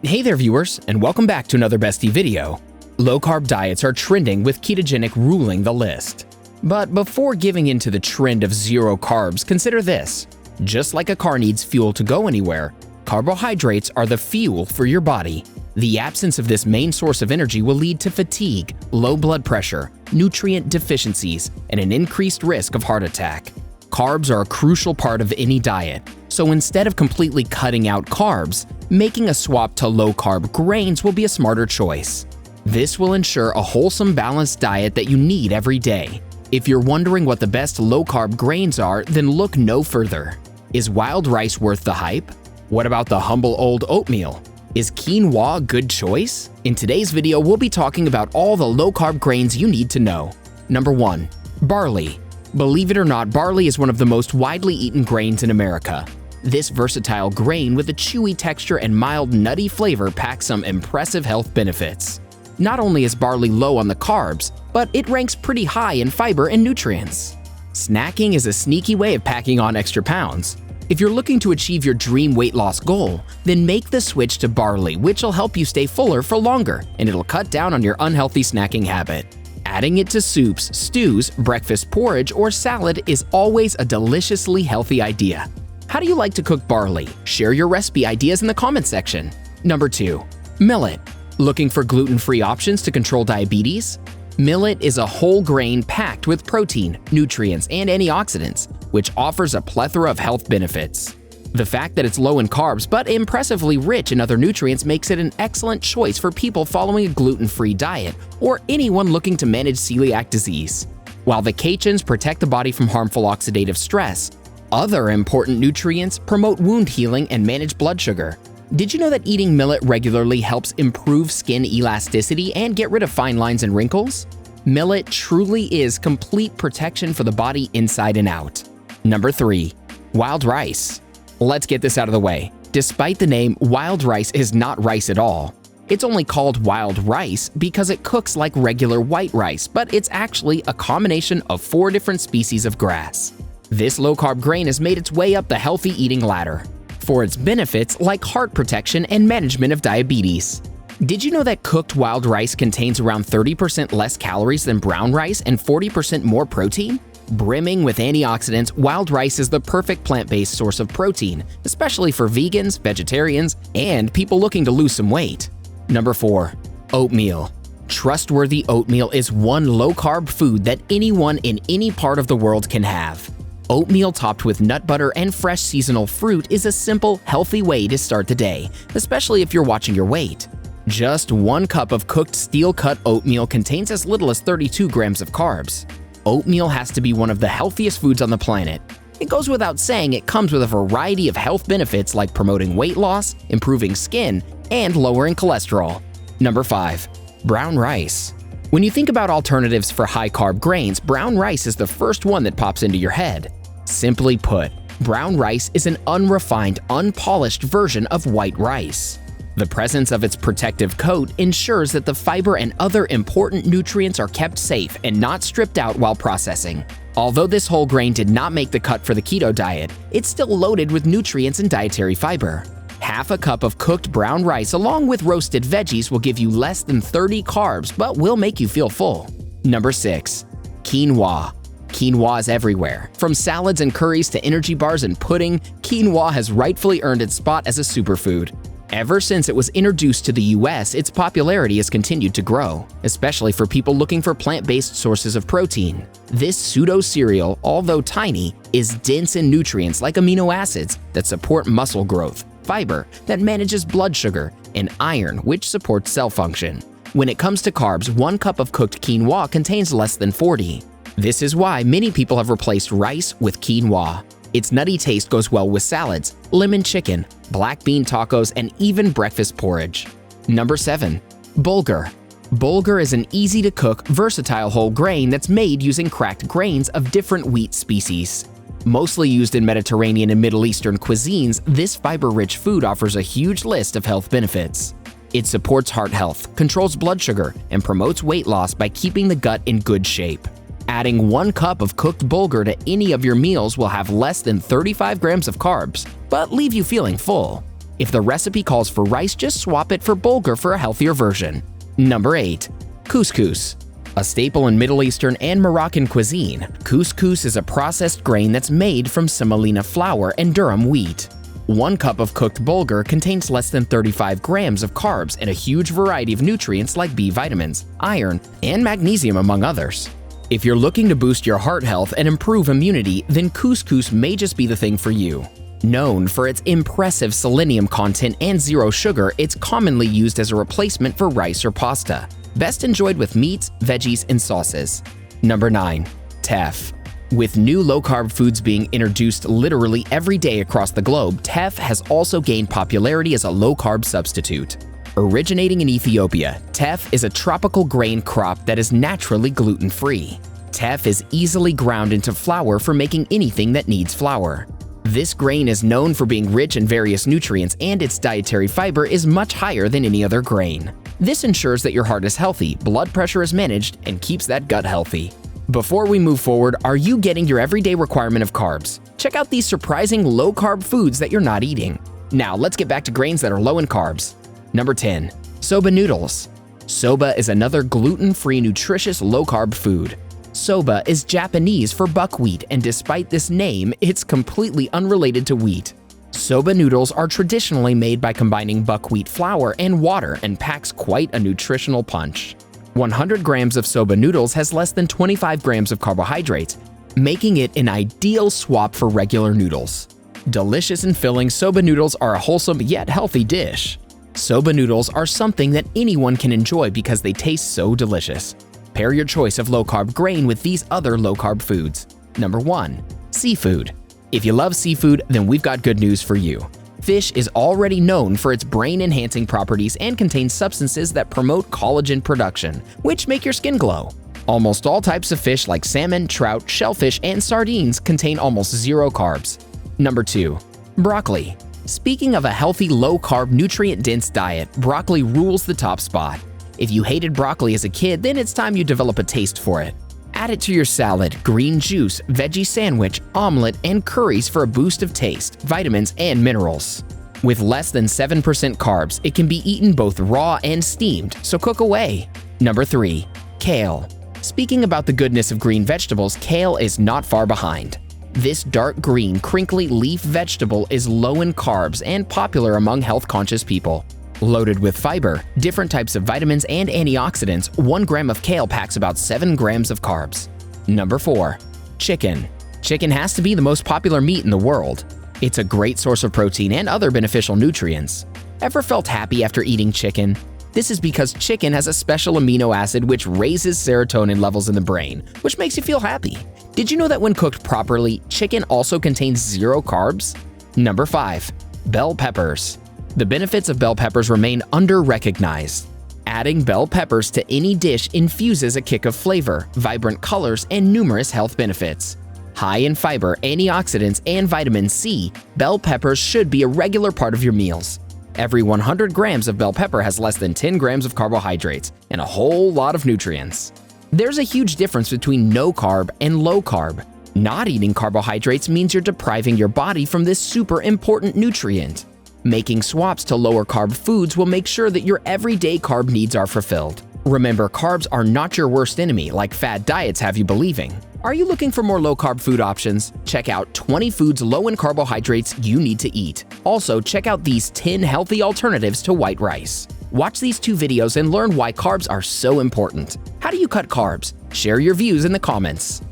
Hey there viewers, and welcome back to another Bestie video. Low-carb diets are trending with ketogenic ruling the list. But before giving into the trend of zero carbs, consider this. Just like a car needs fuel to go anywhere, carbohydrates are the fuel for your body. The absence of this main source of energy will lead to fatigue, low blood pressure, nutrient deficiencies, and an increased risk of heart attack. Carbs are a crucial part of any diet, so instead of completely cutting out carbs, making a swap to low-carb grains will be a smarter choice. This will ensure a wholesome, balanced diet that you need every day. If you're wondering what the best low-carb grains are, then look no further. Is wild rice worth the hype? What about the humble old oatmeal? Is quinoa a good choice? In today's video, we'll be talking about all the low-carb grains you need to know. Number 1. Barley. Believe it or not, barley is one of the most widely eaten grains in America. This versatile grain with a chewy texture and mild nutty flavor packs some impressive health benefits. Not only is barley low on the carbs, but it ranks pretty high in fiber and nutrients. Snacking is a sneaky way of packing on extra pounds. If you're looking to achieve your dream weight loss goal, then make the switch to barley, which will help you stay fuller for longer, and it'll cut down on your unhealthy snacking habit. Adding it to soups, stews, breakfast porridge, or salad is always a deliciously healthy idea. How do you like to cook barley? Share your recipe ideas in the comment section. Number 2. Millet. Looking for gluten-free options to control diabetes? Millet is a whole grain packed with protein, nutrients, and antioxidants, which offers a plethora of health benefits. The fact that it's low in carbs but impressively rich in other nutrients makes it an excellent choice for people following a gluten-free diet or anyone looking to manage celiac disease. While the catechins protect the body from harmful oxidative stress, other important nutrients promote wound healing and manage blood sugar. Did you know that eating millet regularly helps improve skin elasticity and get rid of fine lines and wrinkles? Millet truly is complete protection for the body inside and out. Number 3. Wild rice. Let's get this out of the way. Despite the name, wild rice is not rice at all. It's only called wild rice because it cooks like regular white rice, but it's actually a combination of 4 different species of grass. This low-carb grain has made its way up the healthy eating ladder for its benefits like heart protection and management of diabetes. Did you know that cooked wild rice contains around 30% less calories than brown rice and 40% more protein? Brimming with antioxidants, wild rice is the perfect plant-based source of protein, especially for vegans, vegetarians, and people looking to lose some weight. Number 4. Oatmeal. Trustworthy oatmeal is one low-carb food that anyone in any part of the world can have. Oatmeal topped with nut butter and fresh seasonal fruit is a simple, healthy way to start the day, especially if you're watching your weight. Just 1 cup of cooked steel-cut oatmeal contains as little as 32 grams of carbs. Oatmeal has to be one of the healthiest foods on the planet. It goes without saying it comes with a variety of health benefits like promoting weight loss, improving skin, and lowering cholesterol. Number 5. Brown rice. When you think about alternatives for high-carb grains, brown rice is the first one that pops into your head. Simply put, brown rice is an unrefined, unpolished version of white rice. The presence of its protective coat ensures that the fiber and other important nutrients are kept safe and not stripped out while processing. Although this whole grain did not make the cut for the keto diet, it's still loaded with nutrients and dietary fiber. Half a cup of cooked brown rice along with roasted veggies will give you less than 30 carbs but will make you feel full. Number 6. Quinoa. Quinoa is everywhere. From salads and curries to energy bars and pudding, quinoa has rightfully earned its spot as a superfood. Ever since it was introduced to the US, its popularity has continued to grow, especially for people looking for plant-based sources of protein. This pseudo-cereal, although tiny, is dense in nutrients like amino acids that support muscle growth, fiber that manages blood sugar, and iron which supports cell function. When it comes to carbs, 1 cup of cooked quinoa contains less than 40. This is why many people have replaced rice with quinoa. Its nutty taste goes well with salads, lemon chicken, black bean tacos, and even breakfast porridge. Number 7. Bulgur. Bulgur is an easy-to-cook, versatile whole grain that's made using cracked grains of different wheat species. Mostly used in Mediterranean and Middle Eastern cuisines, this fiber-rich food offers a huge list of health benefits. It supports heart health, controls blood sugar, and promotes weight loss by keeping the gut in good shape. Adding 1 cup of cooked bulgur to any of your meals will have less than 35 grams of carbs, but leave you feeling full. If the recipe calls for rice, just swap it for bulgur for a healthier version. Number 8. Couscous. A staple in Middle Eastern and Moroccan cuisine, couscous is a processed grain that's made from semolina flour and durum wheat. 1 cup of cooked bulgur contains less than 35 grams of carbs and a huge variety of nutrients like B vitamins, iron, and magnesium, among others. If you're looking to boost your heart health and improve immunity, then couscous may just be the thing for you. Known for its impressive selenium content and zero sugar, it's commonly used as a replacement for rice or pasta. Best enjoyed with meats, veggies, and sauces. Number 9. Teff. With new low-carb foods being introduced literally every day across the globe, teff has also gained popularity as a low-carb substitute. Originating in Ethiopia, teff is a tropical grain crop that is naturally gluten-free. Teff is easily ground into flour for making anything that needs flour. This grain is known for being rich in various nutrients, and its dietary fiber is much higher than any other grain. This ensures that your heart is healthy, blood pressure is managed, and keeps that gut healthy. Before we move forward, are you getting your everyday requirement of carbs? Check out these surprising low-carb foods that you're not eating. Now, let's get back to grains that are low in carbs. Number 10. Soba noodles. Soba is another gluten-free, nutritious low-carb food. Soba is Japanese for buckwheat, and despite this name, it's completely unrelated to wheat. Soba noodles are traditionally made by combining buckwheat flour and water and packs quite a nutritional punch. 100 grams of soba noodles has less than 25 grams of carbohydrates, making it an ideal swap for regular noodles. Delicious and filling, soba noodles are a wholesome yet healthy dish. Soba noodles are something that anyone can enjoy because they taste so delicious. Pair your choice of low-carb grain with these other low-carb foods. Number 1. Seafood. If you love seafood, then we've got good news for you. Fish is already known for its brain-enhancing properties and contains substances that promote collagen production, which make your skin glow. Almost all types of fish like salmon, trout, shellfish, and sardines contain almost zero carbs. Number 2. Broccoli. Speaking of a healthy, low-carb, nutrient-dense diet, broccoli rules the top spot. If you hated broccoli as a kid, then it's time you develop a taste for it. Add it to your salad, green juice, veggie sandwich, omelet, and curries for a boost of taste, vitamins, and minerals. With less than 7% carbs, it can be eaten both raw and steamed, so cook away. Number 3. Kale. Speaking about the goodness of green vegetables, kale is not far behind. This dark green, crinkly leaf vegetable is low in carbs and popular among health-conscious people. Loaded with fiber, different types of vitamins, and antioxidants, 1 gram of kale packs about 7 grams of carbs. Number 4. Chicken. Chicken has to be the most popular meat in the world. It's a great source of protein and other beneficial nutrients. Ever felt happy after eating chicken? This is because chicken has a special amino acid which raises serotonin levels in the brain, which makes you feel happy. Did you know that when cooked properly, chicken also contains zero carbs? Number 5. Bell peppers. The benefits of bell peppers remain under-recognized. Adding bell peppers to any dish infuses a kick of flavor, vibrant colors, and numerous health benefits. High in fiber, antioxidants, and vitamin C, bell peppers should be a regular part of your meals. Every 100 grams of bell pepper has less than 10 grams of carbohydrates and a whole lot of nutrients. There's a huge difference between no carb and low carb. Not eating carbohydrates means you're depriving your body from this super important nutrient. Making swaps to lower carb foods will make sure that your everyday carb needs are fulfilled. Remember, carbs are not your worst enemy like fad diets have you believing. Are you looking for more low-carb food options? Check out 20 foods low in carbohydrates you need to eat. Also, check out these 10 healthy alternatives to white rice. Watch these 2 videos and learn why carbs are so important. How do you cut carbs? Share your views in the comments.